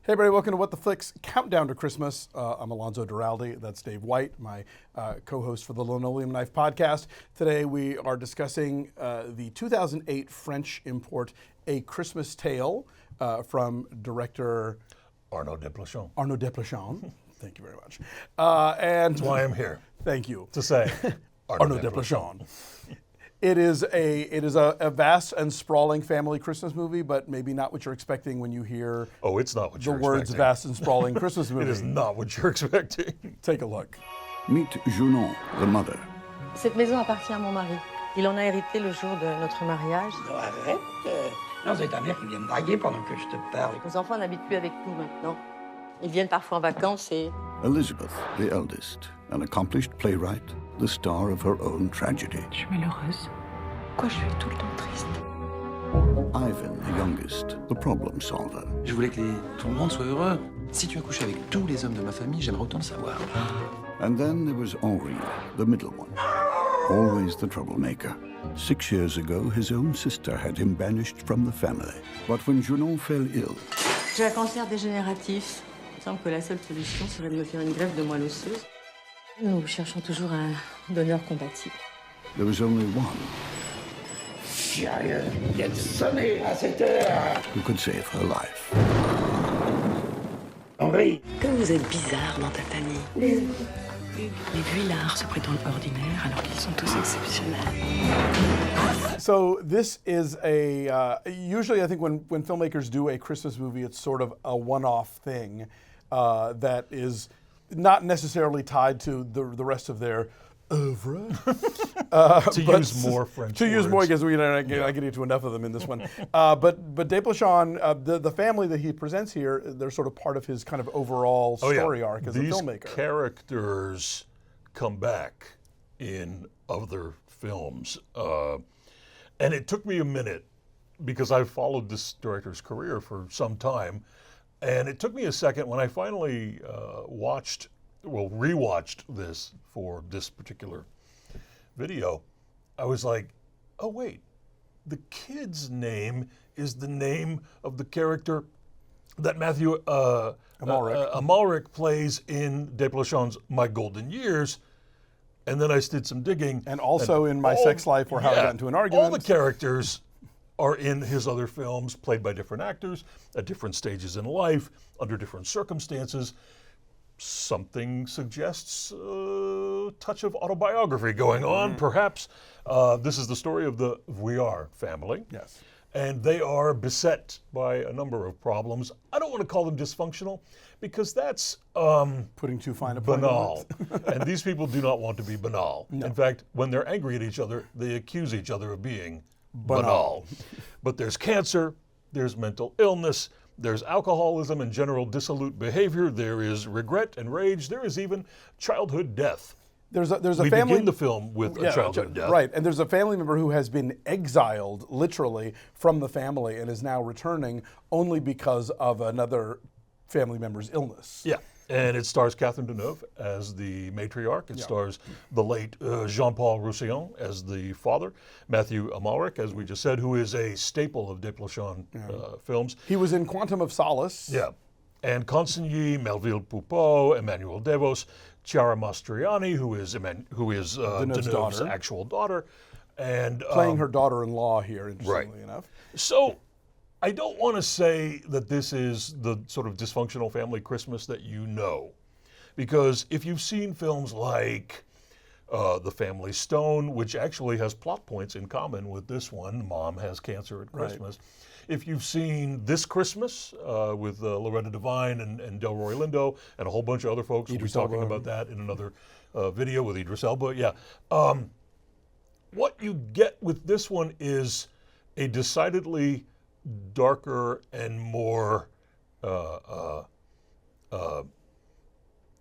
Hey everybody, welcome to What the Flicks Countdown to Christmas. I'm Alonso Duralde, that's Dave White, my co-host for the Linoleum Knife Podcast. Today we are discussing the 2008 French import, A Christmas Tale, from director Arnaud Desplechin. Arnaud Desplechin. Thank you very much. And That's why I'm here. Thank you. To say Arnaud Desplechin. It is a vast and sprawling family Christmas movie, but maybe not what you're expecting when you hear Oh, it's not what you're the words expecting. vast and sprawling Christmas movie. It is not what you're expecting. Take a look. Meet Junon, the mother. Cette maison appartient à mon mari. Il en a hérité le jour de notre mariage. Non, arrête. Non, c'est ta mère qui vient me draguer pendant que je te parle. Les enfants n'habitent plus avec nous maintenant. Ils viennent parfois en vacances et... Elizabeth, the eldest, an accomplished playwright, the star of her own tragedy. Je suis malheureuse. Pourquoi je suis tout le temps triste? Ivan, the youngest, the problem solver. Je voulais que tout le monde soit heureux. Si tu as couché avec tous les hommes de ma famille, j'aimerais autant le savoir. And then there was Henri, the middle one, always the troublemaker. 6 years ago, his own sister had him banished from the family. But when Junon fell ill, J'ai un cancer dégénératif. Il semble que la seule solution serait de me faire une greffe de moelle osseuse. Nous cherchons toujours un donneur compatible. there was only one Sérieux, viens sonner à cette heure. who could save her life. Henri, Comme vous êtes bizarre dans ta famille. Les Vuillards se prétendent ordinaires alors qu'ils sont tous exceptionnels. So this is usually I think when filmmakers do a Christmas movie, it's sort of a one-off thing that is not necessarily tied to the rest of their oeuvre. To use more French To use words. more, because I get into enough of them in this one. But Desplechin, the family that he presents here, they're sort of part of his kind of overall story arc as These a filmmaker. characters come back in other films. And it took me a minute because I've followed this director's career for some time. And it took me a second when I finally rewatched this for this particular video. I was like, oh wait, the kid's name is the name of the character that Mathieu Amalric plays in Desplechin's My Golden Years. And then I did some digging. And also in My Sex Life, or How I Got Into an Argument. All the characters are in his other films, played by different actors at different stages in life, under different circumstances. Something suggests a touch of autobiography going on, perhaps. This is the story of the Vuillard family. Yes. And they are beset by a number of problems. I don't want to call them dysfunctional because that's Putting too fine a point on banal. it. And these people do not want to be banal. In fact, when they're angry at each other, they accuse each other of being banal. But there's cancer, there's mental illness, there's alcoholism and general dissolute behavior, there is regret and rage, there is even childhood death. There's a We family. begin the film with a childhood death. Right, and there's a family member who has been exiled, literally, from the family and is now returning only because of another family member's illness. Yeah, and it stars Catherine Deneuve as the matriarch. It stars the late Jean-Paul Roussillon as the father, Mathieu Amalric, as we just said, who is a staple of Desplechin films. He was in Quantum of Solace. Yeah, and Consigny, Melville Poupeau, Emmanuel Devos, Chiara Mastroianni, who is Deneuve's daughter. actual daughter, and Playing her daughter-in-law here, interestingly enough. So I don't want to say that this is the sort of dysfunctional family Christmas that you know, because if you've seen films like The Family Stone, which actually has plot points in common with this one, Mom has cancer at Christmas. If you've seen This Christmas with Loretta Devine and Delroy Lindo and a whole bunch of other folks, we'll be talking about that in another video with Idris Elba. Yeah. What you get with this one is a decidedly darker and more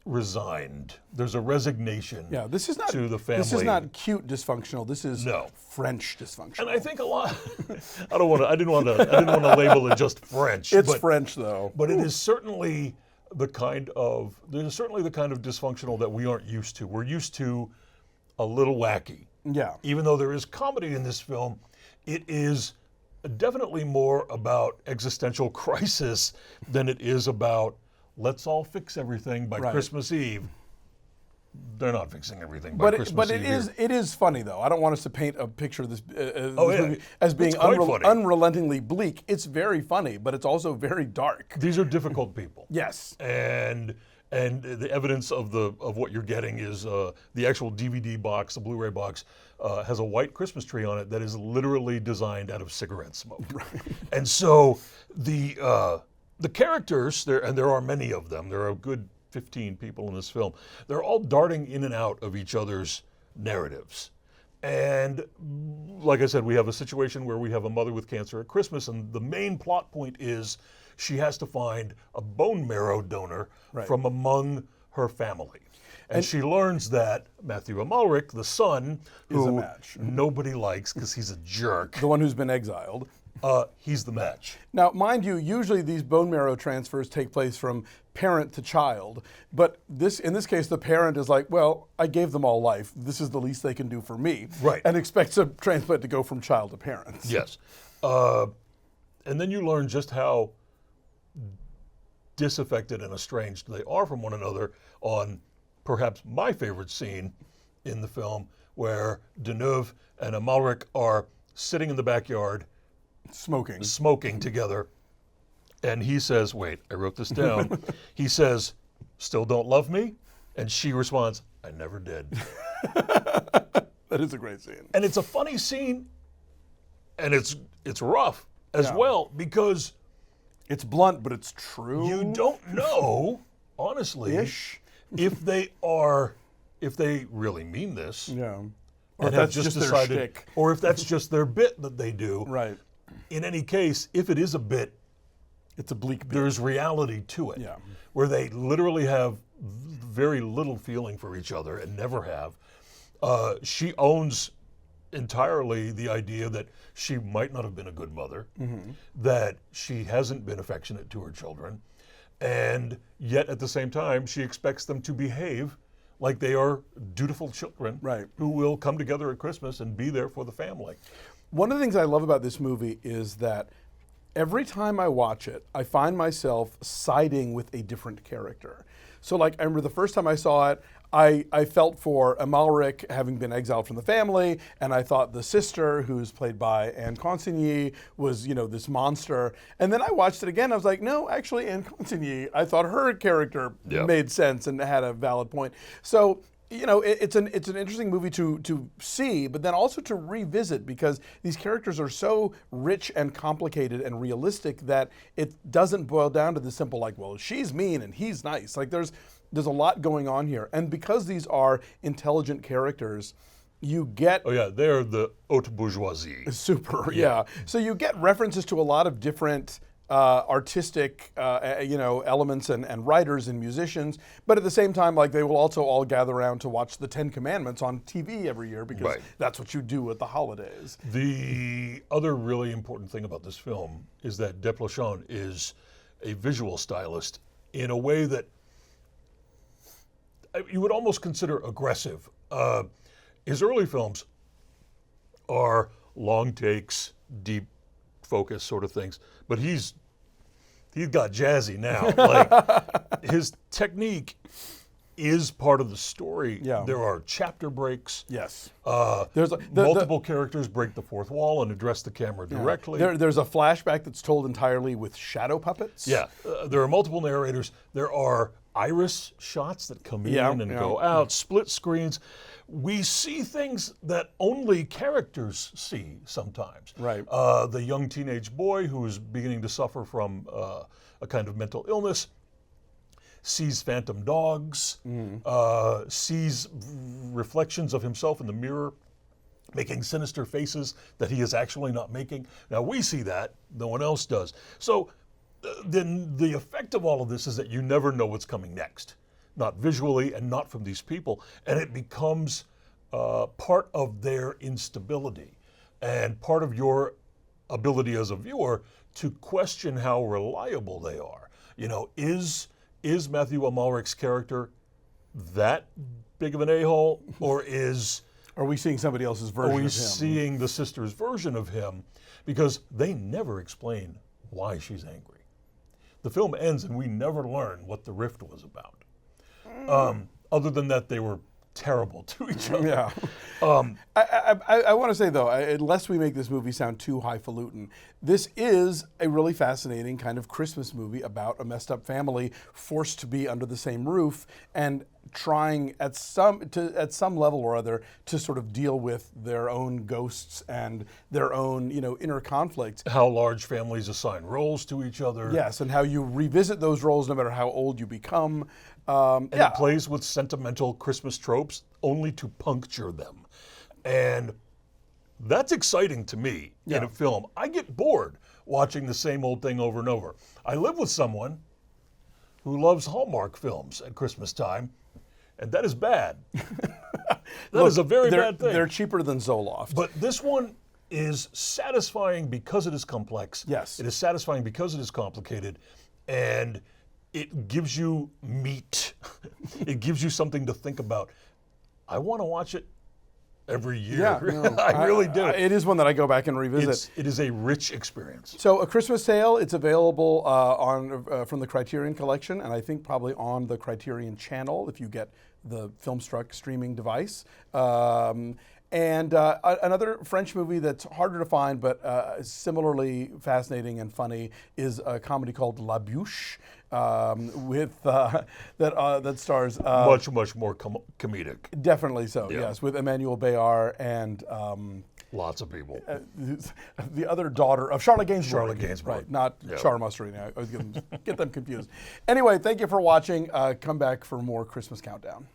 resigned. There's a resignation. Yeah, this is not to the family. This is not cute dysfunctional. This is French dysfunctional. And I think a lot. I didn't want to label it just French. It's French though. But it is certainly the kind of dysfunctional that we aren't used to. We're used to a little wacky. Yeah. Even though there is comedy in this film, it is definitely more about existential crisis than it is about let's all fix everything by Christmas Eve. They're not fixing everything by Christmas Eve. But it is funny, though. I don't want us to paint a picture of this, movie as being funny. unrelentingly bleak. It's very funny, but it's also very dark. These are difficult people. Yes. And the evidence of what you're getting is the actual DVD box, the Blu-ray box, has a white Christmas tree on it that is literally designed out of cigarette smoke. Right. And so the characters, there are many of them. There are a good 15 people in this film. They're all darting in and out of each other's narratives. And like I said, we have a situation where we have a mother with cancer at Christmas, and the main plot point is she has to find a bone marrow donor from among her family. And she learns that Mathieu Amalric, the son, who nobody likes because he's a jerk. The one who's been exiled. He's the match. Now, mind you, usually these bone marrow transfers take place from parent to child, but in this case, the parent is like, well, I gave them all life. This is the least they can do for me. Right. And expects a transplant to go from child to parent. Yes. And then you learn just how disaffected and estranged they are from one another on perhaps my favorite scene in the film, where Deneuve and Amalric are sitting in the backyard smoking together. And he says, wait, I wrote this down. He says, still don't love me? And she responds, I never did. That is a great scene. And it's a funny scene, and it's rough as well, because it's blunt, but it's true. You don't know, honestly, if they really mean this. Yeah. Or if that's just their shtick. Or if that's just their bit that they do. Right. In any case, if it is a bit, it's a bleak bit. There's reality to it. Yeah. Where they literally have very little feeling for each other and never have. She owns entirely the idea that she might not have been a good mother, that she hasn't been affectionate to her children, and yet at the same time, she expects them to behave like they are dutiful children who will come together at Christmas and be there for the family. One of the things I love about this movie is that every time I watch it, I find myself siding with a different character. So like, I remember the first time I saw it, I felt for Amalric having been exiled from the family, and I thought the sister, who's played by Consigny, was, this monster. And then I watched it again, I was like, no, actually, Consigny, I thought her character made sense and had a valid point. So, it's an interesting movie to see, but then also to revisit, because these characters are so rich and complicated and realistic that it doesn't boil down to the simple, like, well, she's mean and he's nice. Like, there's a lot going on here. And because these are intelligent characters, you get... Oh, yeah, they're the haute bourgeoisie. Super, yeah. So you get references to a lot of different artistic, elements and writers and musicians. But at the same time, like, they will also all gather around to watch the 10 Commandments on TV every year, because that's what you do at the holidays. The other really important thing about this film is that Desplechin is a visual stylist in a way that you would almost consider aggressive. His early films are long takes, deep focus sort of things, but he's got jazzy now. Like, his technique is part of the story. Yeah. There are chapter breaks. Yes. There's multiple characters break the fourth wall and address the camera directly. There's a flashback that's told entirely with shadow puppets. Yeah. There are multiple narrators. There are iris shots that come in and go out, split screens. We see things that only characters see sometimes. Right. The young teenage boy who's beginning to suffer from a kind of mental illness sees phantom dogs, sees reflections of himself in the mirror, making sinister faces that he is actually not making. Now, we see that, no one else does. So then the effect of all of this is that you never know what's coming next, not visually and not from these people, and it becomes part of their instability and part of your ability as a viewer to question how reliable they are. Is Mathieu Amalric's character that big of an a-hole, or are we seeing somebody else's version of him? Are we seeing the sister's version of him? because they never explain why she's angry. The film ends and we never learn what the rift was about. Other than that, they were terrible to each other. Yeah. I want to say, though, unless we make this movie sound too highfalutin, this is a really fascinating kind of Christmas movie about a messed up family forced to be under the same roof and trying at some level or other to sort of deal with their own ghosts and their own, inner conflict. How large families assign roles to each other. Yes, and how you revisit those roles no matter how old you become. And it plays with sentimental Christmas tropes only to puncture them. And that's exciting to me in a film. I get bored watching the same old thing over and over. I live with someone who loves Hallmark films at Christmas time, and that is bad. That is a very bad thing. They're cheaper than Zoloft. But this one is satisfying because it is complex. Yes. It is satisfying because it is complicated, and it gives you meat. It gives you something to think about. I want to watch it every year. Yeah, no, I really do. It is one that I go back and revisit. It is a rich experience. So, A Christmas Tale, it's available from the Criterion Collection, and I think probably on the Criterion channel if you get the Filmstruck streaming device. And another French movie that's harder to find but similarly fascinating and funny is a comedy called La Bûche, that stars much more comedic. Definitely so. Yes, with Emmanuel Béart and lots of people. The other daughter of Charlotte Gainsbourg. Charlotte Gainsbourg. Right, not Char Masserini. I always get them confused. Anyway, thank you for watching. Come back for more Christmas Countdown.